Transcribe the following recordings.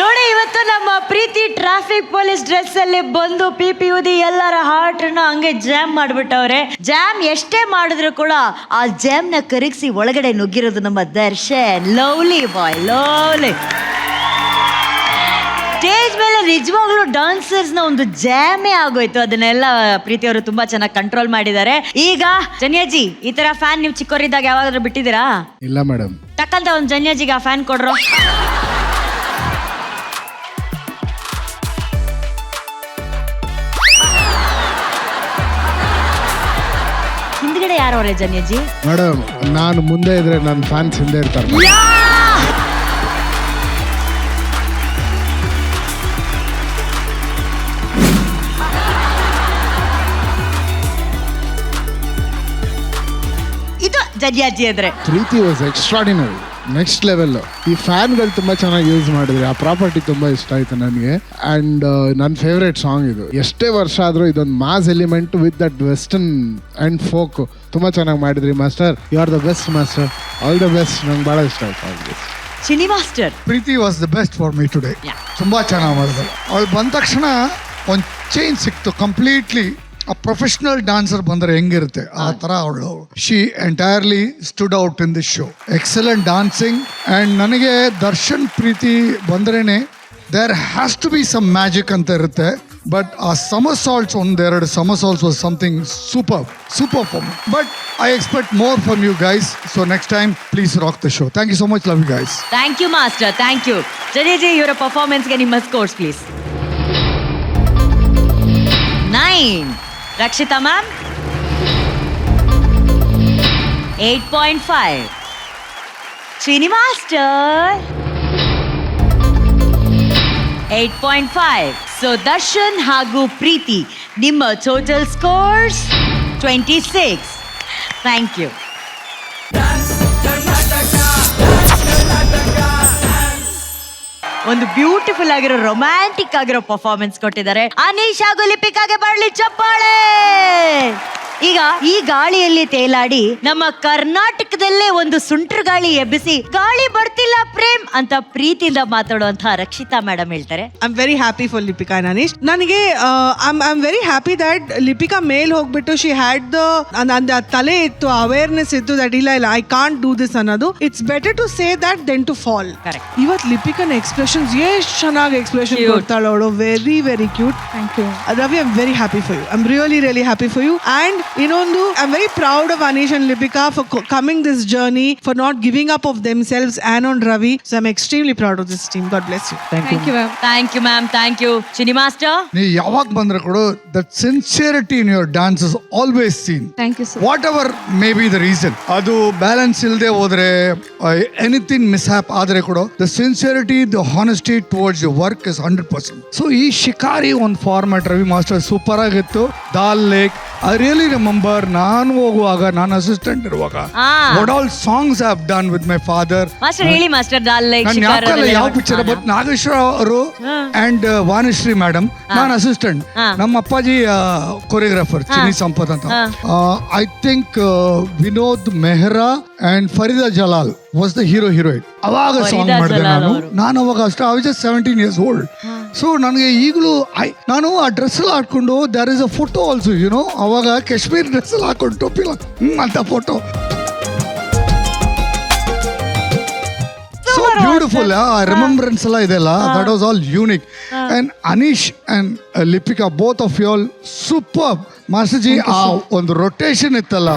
ನೋಡಿ ಇವತ್ತು ನಮ್ಮ ಪ್ರೀತಿ ಟ್ರಾಫಿಕ್ ಪೊಲೀಸ್ ಡ್ರೆಸ್ ಅಲ್ಲಿ ಬಂದು ಪಿ ಊದಿ ಎಲ್ಲರ ಹಾರ್ಟ್ ನ ಹಂಗೆ ಜಾಮ್ ಮಾಡ್ಬಿಟ್ಟವ್ರೆ. ಜಾಮ್ ಎಷ್ಟೇ ಮಾಡಿದ್ರು ಕೂಡ ಆ ಜಾಮ್ ನ ಕರಗಿಸಿ ಒಳಗಡೆ ನುಗ್ಗಿರೋದು ನಮ್ಮ Darshan. Lovely boy, lovely. Stage ಮೇಲೆ ನಿಜವಾಗ್ಲೂ ಡಾನ್ಸರ್ಸ್ ನ ಒಂದು ಜಾಮೇ ಆಗೋಯ್ತು. ಅದನ್ನೆಲ್ಲ ಪ್ರೀತಿಯವರು ತುಂಬಾ ಚೆನ್ನಾಗಿ ಕಂಟ್ರೋಲ್ ಮಾಡಿದ್ದಾರೆ. ಈಗ ಜನ್ಯಾಜಿ, ಈ ತರ ಫ್ಯಾನ್ ನೀವು ಚಿಕ್ಕವರಿದ್ದಾಗ ಯಾವಾಗಾದ್ರೂ ಬಿಟ್ಟಿದ್ದೀರಾ? ಇಲ್ಲ ಮೇಡಮ್. ಟಕ್ಕಂತ ಒಂದು ಜನ್ಯಾಜಿಗೆ ಆ ಫ್ಯಾನ್ ಕೊಡ್ರೋ. ಹಿಂದ್ಗಡೆ ಯಾರವ್ರೆ ಜನ್ಯಾಜಿ? ಮೇಡಮ್, ನಾನು ಮುಂದೆ ಇದ್ರೆ ನನ್ನ ಫ್ಯಾನ್ಸ್ ಹಿಂದೆ ಇರ್ತಾರೆ. ಇದು ಜನ್ಯಾಜಿ ಅಂದ್ರೆ. ಪ್ರೀತಿ ವಾಸ್ ಎಕ್ಸ್ಟ್ರಾಡಿನರಿ, ನೆಕ್ಸ್ಟ್ ಲೆವೆಲ್. ಈ ಫ್ಯಾನ್ಗಳು ತುಂಬಾ ಚೆನ್ನಾಗಿ ಯೂಸ್ ಮಾಡಿದ್ರಿ. ಆ ಪ್ರಾಪರ್ಟಿ ತುಂಬಾ ಇಷ್ಟ ಆಯ್ತು ನನಗೆ. ಅಂಡ್ ನನ್ನ ಫೇವ್ರೇಟ್ ಸಾಂಗ್ ಇದು. ಎಷ್ಟೇ ವರ್ಷ ಆದ್ರೂ ಇದೊಂದು mass element with that western and folk ತುಂಬಾ ಚೆನ್ನಾಗಿ ಮಾಡಿದ್ರಿ master. You are the best master. All the best. ನಂಗೆ ಬಹಳ ಇಷ್ಟ ಆಯ್ತು. Chinni master, Preethi was the best for me today. ತುಂಬಾ ಚೆನ್ನಾಗಿ ಮಾಡಿದ್ರು. ಅವಳು ಬಂದ ತಕ್ಷಣ ಒಂದು ಚೇಂಜ್ ಸಿಕ್ತು ಕಂಪ್ಲೀಟ್ಲಿ. ಆ ಪ್ರೊಫೆಷನಲ್ ಡಾನ್ಸರ್ ಬಂದರೆ ಹೆಂಗಿರುತ್ತೆ ಆ ಥರ ಅವಳು. She entirely stood out in this show. Excellent dancing. And ನನಗೆ ದರ್ಶನ್ ಪ್ರೀತಿ ಬಂದ್ರೇ there has to be some magic ಅಂತ ಇರುತ್ತೆ. ಬಟ್ ಆ ಸಮಸಾಲ್ಟ್ಸ್ ಒಂದೆರಡು somersaults was something super for me. But I expect more from you guys. So next time please rock the show. Thank you so much. Love you guys. Thank you master, thank you. ಜನೇಜಿ, ಇವರ ಪರ್ಫಾರ್ಮೆನ್ಸ್ಗೆ ನಿಮ್ಮ scores please. 9. Rakshita ma'am 8.5. Srini master 8.5. So Darshan ಹಾಗೂ ಪ್ರೀತಿ ನಿಮ್ಮ total scores 26. Thank you. ಒಂದು beautiful ಆಗಿರೋ romantic ಆಗಿರೋ performance ಕೊಟ್ಟಿದ್ದಾರೆ. ಅನೀಶ್ ಹಾಗೂ ಲಿಪಿಕಾಗೆ ಬರಲಿ ಚಪ್ಪಾಳೆ. ಈಗ ಈ ಗಾಳಿಯಲ್ಲಿ ತೇಲಾಡಿ ನಮ್ಮ ಕರ್ನಾಟಕದಲ್ಲೇ ಒಂದು ಸುಂಟ್ರ ಗಾಳಿ ಎಬ್ಬಿಸಿ ಗಾಳಿ ಬರ್ತಿಲ್ಲ ಪ್ರೇಮ್ ಅಂತ ಪ್ರೀತಿಯಿಂದ ಮಾತಾಡುವಂತಹ ರಕ್ಷಿತಾ ಮೇಡಮ್ ಹೇಳ್ತಾರೆ. I am very happy for Lipika and Aneesh. ನನಗೆ I am very happy that Lipika ಮೇಲ್ ಹೋಗ್ಬಿಟ್ಟು ಶಿ ಹ್ಯಾಡ್ ದ ತಲೆ ಇತ್ತು, ಅವೇರ್ನೆಸ್ ಇತ್ತು ದಟ್ ಇಲ್ಲ ಐ ಕಾಂಟ್ ಡೂ ದಿಸ್ ಅನ್ನೋದು. It's better to say that than to fall. ಇವತ್ತು ಲಿಪಿಕನ್ ಎಕ್ಸ್ಪ್ರೆಷನ್ಸ್ ಎಷ್ಟು ಚೆನ್ನಾಗಿ ಎಕ್ಸ್ಪ್ರೆಷನ್ ಕೊಡ್ತಾಳೆ ಅವಳು. Very very cute. Thank you Ravi. I am very happy for you. I am really happy for you. And ಇನ್ನೊಂದು, I am very proud of Aneesh and Lipika for coming this journey, for not giving up of themselves and on Ravi. So I'm extremely proud of this team. God bless you. Thank you ma'am. Thank you ma'am. Thank you. Chini master, ನೀವು ಯಾವಾಗ ಬಂದ್ರೆ ಕೂಡ that sincerity in your dance is always seen. Thank you sir. Whatever may be the reason, ಅದು balance ಇಲ್ಲದೆ ಹೋದ್ರೆ anything ಮಿಸ್ಹ್ಯಾಪ್ ಆದರೆ ಕೂಡ the sincerity, the honesty towards your work is 100%. So ಈ ಶಿಕಾರಿ ಒಂದು ಫಾರ್ಮ್ಯಾಟ್ ರವಿ ಮಾಸ್ಟರ್ ಸೂಪರ್ ಆಗಿತ್ತು. ದಾಲ್ ಲೇಕ್, ಐ ರಿಯಲಿ ರಿಮೆಂಬರ್ ನಾನು ಹೋಗುವಾಗ, ನಾನು ಅಸಿಸ್ಟೆಂಟ್ ಇರುವಾಗ, what all songs I have done with my father. master ಹೇಳಿ master. ದಾಲ್ ಲೇಕ್ ನಾನು ಯಾಕಲ್ಲ ಯಾವ ಪಿಕ್ಚರ್ ಬಟ್ ನಾಗೇಶ್ವರ ಅವರು ಅಂಡ್ ವಾಣಿಶ್ರೀ ಮೇಡಮ್, ನಾನು ಅಸಿಸ್ಟೆಂಟ್. ನಮ್ಮ ಅಪ್ಪಾಜಿ ಕೊರಿಯೋಗ್ರಾಫರ್ ಚಿನಿ ಸಂಪತ್ ಅಂತ. I think Vinod Mehra and Farida Jalal was the heroine. ಅವಾಗ ಸಾಂಗ್ ಮಾಡಿದೆ ನಾನು ಅವಾಗ ಅಷ್ಟೇ. I was just 17 years old. So ನನಗೆ ಈಗಲೂ ನಾನು ಆ ಡ್ರೆಸ್ ಎಲ್ಲ ಹಾಕೊಂಡು, there is a photo also you know, ಅವಾಗ ಕಾಶ್ಮೀರ್ ಡ್ರೆಸ್ ಎಲ್ಲ ಹಾಕೊಂಡು ಟೋಪಿಲ್ಲ ಅಂತ ಫೋಟೋ. So beautiful, remembrance ಎಲ್ಲ ಇದೆಲ್ಲ, that was all unique. And Anish and Lipika, both of you all superb. Master ji, ಆ ಒಂದು ರೊಟೇಷನ್ ಇತ್ತಲ್ಲ,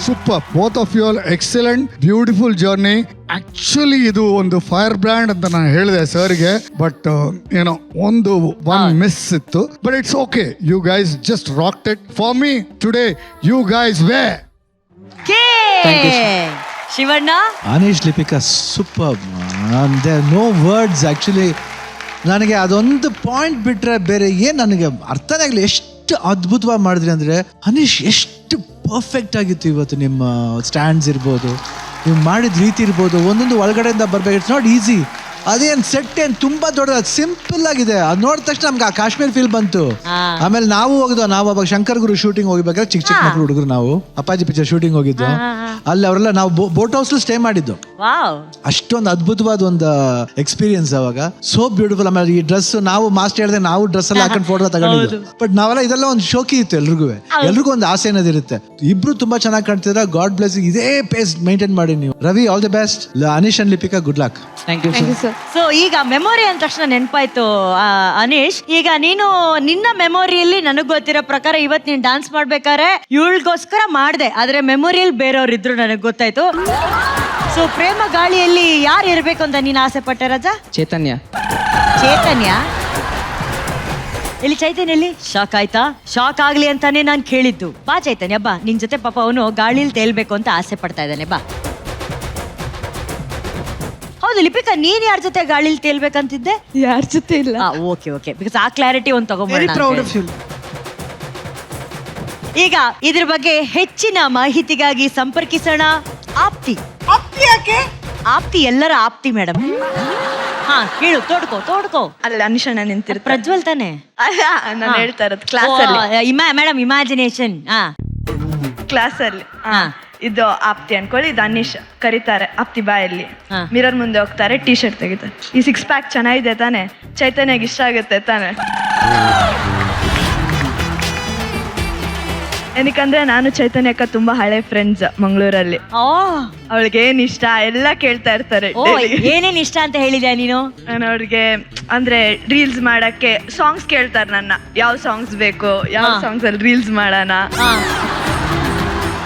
super. Both of you all excellent, beautiful journey. Actually ಇದು ಒಂದು ಫೈರ್ ಬ್ರ್ಯಾಂಡ್ ಅಂತ ನಾನು ಹೇಳಿದೆ ಸರ್ಗೆ, ಬಟ್ ಏನೋ ಒಂದು ಮಿಸ್ ಇತ್ತು. But it's okay, you guys just rocked it. For me today you guys were Shivanna. Aneesh Lipika super. There no words actually. ನನಗೆ ಅದೊಂದು ಪಾಯಿಂಟ್ ಬಿಟ್ಟರೆ ಬೇರೆ ಏನು ನನಗೆ ಅರ್ಥನೇ ಆಗಲಿ. ಎಷ್ಟು ಅದ್ಭುತವಾಗಿ ಮಾಡಿದ್ರಿ ಅಂದರೆ ಅನೀಶ್, ಎಷ್ಟು ಪರ್ಫೆಕ್ಟ್ ಆಗಿತ್ತು ಇವತ್ತು. ನಿಮ್ಮ ಸ್ಟ್ಯಾಂಡ್ಸ್ ಇರ್ಬೋದು, ನೀವು ಮಾಡಿದ ರೀತಿ ಇರ್ಬೋದು, ಒಂದೊಂದು ಒಳಗಡೆಯಿಂದ ಬರಬೇಕು. It's not easy. ಅದೇನ್ ಸೆಟ್ ಏನ್ ತುಂಬಾ ದೊಡ್ಡದು, ಸಿಂಪಲ್ ಆಗಿದೆ. ಅದ್ ನೋಡಿದ ತಕ್ಷಣ ನಮ್ಗೆ ಆ ಕಾಶ್ಮೀರ್ ಫೀಲ್ ಬಂತು. ಆಮೇಲೆ ನಾವು ಹೋಗಿದ್ವು, ನಾವು ಅವಾಗ ಶಂಕರ್ ಗುರು ಶೂಟಿಂಗ್ ಹೋಗ್ಬೇಕಾದ್ರೆ ಚಿಕ್ಕ ಚಿಕ್ಕ ಮಕ್ಕಳು ಹುಡುಗರು, ನಾವು ಅಪ್ಪಾಜಿ ಪಿಕ್ಚರ್ ಶೂಟಿಂಗ್ ಹೋಗಿದ್ದು. ಅಲ್ಲಿ ಅವರೆಲ್ಲ ನಾವು ಬೋಟ್ ಹೌಸ್ ಸ್ಟೇ ಮಾಡಿದ್ದು. ವಾವ್, ಅಷ್ಟೊಂದು ಅದ್ಭುತವಾದ ಒಂದು ಎಕ್ಸ್ಪೀರಿಯನ್ಸ್ ಅವಾಗ. So beautiful. ಆಮೇಲೆ ಈ ಡ್ರೆಸ್ ನಾವು ಮಾಸ್ಟರ್ ಹೇಳಿದೆ, ನಾವು ಡ್ರೆಸ್ ಎಲ್ಲ ಹಾಕೊಂಡು ಫೋಟೋ ತಗೊಂಡಿದ್ದು. ಬಟ್ ನಾವೆಲ್ಲ ಇದೆಲ್ಲ ಒಂದು ಶೋಕಿ ಇತ್ತು ಎಲ್ರಿಗೂ ಒಂದು ಆಸೆ ಅನ್ನೋದಿರುತ್ತೆ. ಇಬ್ರು ತುಂಬಾ ಚೆನ್ನಾಗಿ ಕಾಣ್ತಿದ್ರ. God bless. ಇದೇ ಪೇಸ್ ಮೇಂಟೈನ್ ಮಾಡಿ ನೀವು. Ravi, all the best. Aneesh and Lipika, good luck. Thank you sir. So ಈಗ ಮೆಮೊರಿ ಅಂದ ತಕ್ಷಣ ನೆನಪಾಯ್ತು ಅನೀಶ್. ಈಗ ನೀನು ನಿನ್ನ ಮೆಮೊರಿಯಲ್ಲಿ ನನಗ್ ಗೊತ್ತಿರೋ ಪ್ರಕಾರ ಇವತ್ತು ನೀನ್ ಡಾನ್ಸ್ ಮಾಡ್ಬೇಕಾದ್ರೆ ಇವಳಿಗೋಸ್ಕರ ಮಾಡ್ದೆ, ಆದ್ರೆ ಮೆಮೊರಿಯಲ್ಲಿ ಬೇರೆಯವ್ರು ಇದ್ರು ನನಗ್ ಗೊತ್ತಾಯ್ತು. ಸೊ ಪ್ರೇಮ ಗಾಳಿಯಲ್ಲಿ ಯಾರು ಇರ್ಬೇಕು ಅಂತ ನೀನ್ ಆಸೆ ಪಟ್ಟೆ ರಾಜ? ಚೈತನ್ಯ. ಚೈತನ್ಯ ಎಲ್ಲಿ? ಚೈತನ್ಯ ಎಲ್ಲಿ? ಶಾಕ್ ಆಯ್ತಾ? ಶಾಕ್ ಆಗ್ಲಿ ಅಂತಾನೆ ನಾನ್ ಕೇಳಿದ್ದು. ಬಾ ಚೈತನ್ಯ ಬಾ, ನಿನ್ ಜೊತೆ ಪಾಪ ಅವನು ಗಾಳಿಲಿ ತೇಲ್ಬೇಕು ಅಂತ ಆಸೆ ಪಡ್ತಾ ಇದ್ದಾನೆ. ಬಾ. ಹೌದು ಲಿಪಿಕಾ, ನೀನ್ ಯಾರ ಜೊತೆ ಗಾಳಿಲಿ ತೇಲ್ಬೇಕಂತಿದ್ದೆ? ಯಾರ ಜೊತೆ ಇಲ್ಲ. ಓಕೆ ಓಕೆ, ಬಿಕಾಸ್ ಆ ಕ್ಲಾರಿಟಿ ಒಂದು ವೆರಿ ಪ್ರೌಡ್ ಆಫ್ ತಗೊಂಡ್ಬಿಡೋಣ. ಯು. ಈಗ ಇದ್ರ ಬಗ್ಗೆ ಹೆಚ್ಚಿನ ಮಾಹಿತಿಗಾಗಿ ಸಂಪರ್ಕಿಸೋಣ ಆಪ್ತಿ. ಆಪ್ತಿ ಎಲ್ಲರ ಆಪ್ತಿ ಮೇಡಮ್. ಹಾ ಹೇಳು, ತೋಡ್ಕೋ. ಅಲ್ಲ ಅನಿಶಣ್ಣ ನಿಂತಿರ್ತಾರೆ. ಪ್ರಜ್ವಲ್ ತಾನೆ? ನಾನು ಹೇಳ್ತಾ ಇರೋದು ಕ್ಲಾಸಲ್ಲಿ. Madam imagination. ಕ್ಲಾಸಲ್ಲಿ ಹಾ. ಇದು ಆಪ್ತಿ ಅನ್ಕೊಳ್ಳಿ, ಇದು ಅನೀಶ್ ಕರೀತಾರೆ ಆಪ್ತಿ ಬಾಯಲ್ಲಿ. ಹಾ. ಮಿರರ್ ಮುಂದೆ ಹೋಗ್ತಾರೆ, ಟೀ ಶರ್ಟ್ ತೆಗಿತಾರೆ. ಈ 6 ಪ್ಯಾಕ್ ಚೆನ್ನಾಗಿದೆ ತಾನೆ, ಚೈತನ್ಯಗೆ ಇಷ್ಟ ಆಗುತ್ತೆ ತಾನೆ. ಏನಕ್ಕಂದ್ರೆ ನಾನು ಚೈತನ್ಯಕ್ಕ ತುಂಬಾ ಹಳೆ ಫ್ರೆಂಡ್ಸ್ ಮಂಗಳೂರಲ್ಲಿ. ಅವಳಿಗೆ ಏನ್ ಇಷ್ಟ ಎಲ್ಲ ಕೇಳ್ತಾ ಇರ್ತಾರೆ. ಏನೇನ್ ಇಷ್ಟ ಅಂತ ಹೇಳಿದ್ಯಾ ನೀನು? ನಾನು ಅವ್ರಿಗೆ ಅಂದ್ರೆ ರೀಲ್ಸ್ ಮಾಡಕ್ಕೆ ಸಾಂಗ್ಸ್ ಕೇಳ್ತಾರೆ ನನ್ನ, ಯಾವ ಸಾಂಗ್ಸ್ ಬೇಕು, ಯಾವ ಸಾಂಗ್ಸ್ ಅಲ್ಲಿ ರೀಲ್ಸ್ ಮಾಡೋಣ.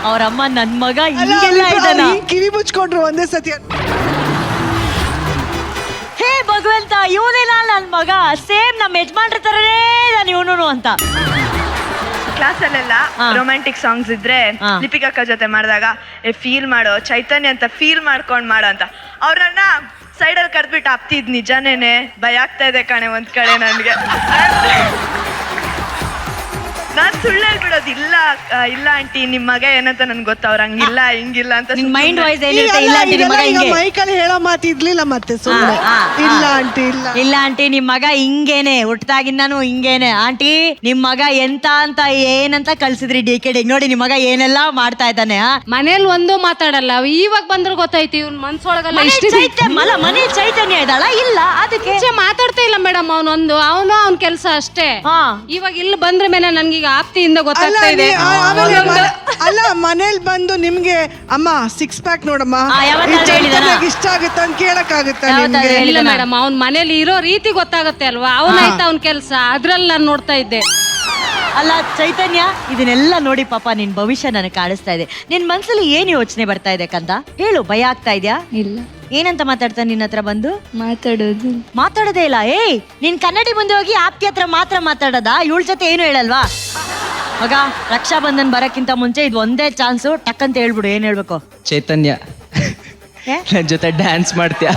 ಅವ್ರಮ್ಮ ನನ್ ಮಗ ಹಿಂಗೆಲ್ಲ ಇದ್ದಾನ. ಕಿವಿ ಮುಚ್ಕೊಂಡ್ರು ಒಂದೇ ಸತಿ. ಹೇ ಭಗವಂತ, ಇವನೇನ ನನ್ ಮಗ? ಸೇಮ್ ನಮ್ಮ ಯಜಮಾನ್ರ ತರನೇ ನಾನು ಇವನು ಅಂತ. ಕ್ಲಾಸಲ್ಲೆಲ್ಲ ರೊಮ್ಯಾಂಟಿಕ್ ಸಾಂಗ್ಸ್ ಇದ್ರೆ ಲಿಪಿಕಕ್ಕ ಜೊತೆ ಮಾಡಿದಾಗ ಫೀಲ್ ಮಾಡೋ ಚೈತನ್ಯ ಅಂತ ಫೀಲ್ ಮಾಡ್ಕೊಂಡ್ ಮಾಡೋ ಅಂತ ಅವ್ರನ್ನ ಸೈಡಲ್ಲಿ ಕರೆದ್ಬಿಟ್ಟು ಆಪ್ತಿದ್ ನಿಜಾನೇನೆ ಭಯ ಆಗ್ತಾ ಇದೆ ಕಣೆ ಒಂದ್ ಕಡೆ ನನ್ಗೆ. ನಾನ್ ಸುಳ್ಳು ಹೇಳ್ಬಿಡೋದು, ಇಲ್ಲ ಆಂಟಿ ನಿಮ್ ಮಗ ಏನಂತ ನನ್ಗೆ ಗೊತ್ತ, ಅವ್ರ ಹಂಗಿಲ್ಲ ಹಿಂಗಿಲ್ಲ ಅಂತ. ಮೈಂಡ್ ವಾಯ್ಸ್ ಏನಿರುತ್ತೆ? ಇಲ್ಲ ಆಂಟಿ ನಿಮ್ ಮಗ ಹಿಂಗೆ. ಮೈಕಲ್ಲಿ ಹೇಳೋ ಮಾತಿರ್ಲಿಲ್ಲ ಮತ್ತೆ ಸುಮ್ಮನೆ. ಇಲ್ಲ ಆಂಟಿ ಇಲ್ಲ ಆಂಟಿ ನಿಮ್ ಮಗ ಹಿಂಗೇನೆ, ಹುಟ್ಟದಾಗಿಂದಾನು ಹಿಂಗೇನೆ. ಆಂಟಿ ನಿಮ್ ಮಗ ಎಂತ ಅಂತ ಏನಂತ ಕಳ್ಸಿದ್ರಿ DKD ನೋಡಿ, ನಿಮ್ ಮಗ ಏನೆಲ್ಲಾ ಮಾಡ್ತಾ ಇದ್ದಾನೆ. ಮನೇಲಿ ಒಂದು ಮಾತಾಡಲ್ಲ, ಇವಾಗ ಬಂದ್ರೆ ಗೊತ್ತಾಯ್ತು ಇವ್ನ ಮನ್ಸೊಳಗಲ್ಲ. ಮನೆ ಚೈತನ್ಯ ಇದ್ದಾಳ? ಇಲ್ಲ, ಅದಕ್ಕೆ ಮಾತಾಡ್ತಾ ಇಲ್ಲ ಮೇಡಮ್. ಅವನೊಂದು ಅವನ್ ಕೆಲಸ ಅಷ್ಟೇ. ಇವಾಗ ಇಲ್ಲಿ ಬಂದ್ರ ಮೇಲೆ ನನ್ಗೀಗ ಆಪ್ತಿಯಿಂದ ಗೊತ್ತಾಗ್ತಾ ಇದೆ. ಅಲ್ಲ ಮನೇಲಿ ಬಂದು ನಿಮ್ಗೆ ಅಮ್ಮ 6 ಪ್ಯಾಕ್ ನೋಡಮ್ಮ ಇಷ್ಟ ಆಗುತ್ತೆ ಅಂತ ಕೇಳಕ್ ಆಗುತ್ತೆ? ಇಲ್ಲ ಮೇಡಮ್, ಅವ್ನ್ ಮನೇಲಿ ಇರೋ ರೀತಿ ಗೊತ್ತಾಗುತ್ತೆ ಅಲ್ವಾ, ಅವನಾಯ್ತು ಅವ್ನ ಕೆಲಸ, ಅದ್ರಲ್ಲಿ ನಾನು ನೋಡ್ತಾ ಇದ್ದೆ. ಅಲ್ಲ ಚೈತನ್ಯ, ಇದನ್ನೆಲ್ಲ ನೋಡಿ ಪಾಪ ನಿನ್ ಭವಿಷ್ಯ ನನಗೆ ಕಾಣಿಸ್ತಾ ಇದೆ. ನಿನ್ ಮನ್ಸಲ್ಲಿ ಏನ್ ಯೋಚನೆ ಬರ್ತಾ ಇದೆ ಕಂದ? ಹೇಳು, ಭಯ ಆಗ್ತಾ ಇದ್ಯಾ? ಇಲ್ಲ. ಏನಂತ ಮಾತಾಡ್ತಾನೆ ನಿನ್ನ ಹತ್ರ ಬಂದು? ಮಾತಾಡೋದೇ ಇಲ್ಲ. ನೀನ್ ಕನ್ನಡಿ ಮುಂದೆ ಹೋಗಿ ಆಪ್ತಿ ಹತ್ರ ಮಾತ್ರ ಮಾತಾಡೋದಾ? ಇವಳ ಜೊತೆ ಏನು ಹೇಳಲ್ವಾ? ಮಗ, ರಕ್ಷಾ ಬಂಧನ್ ಬರಕ್ಕಿಂತ ಮುಂಚೆ ಇದು ಒಂದೇ ಚಾನ್ಸು, ಟಕ್ ಅಂತ ಹೇಳ್ಬಿಡು, ಏನ್ ಹೇಳ್ಬೇಕು? ಚೈತನ್ಯ, ನನ್ ಜೊತೆ ಡ್ಯಾನ್ಸ್ ಮಾಡ್ತೀಯಾ?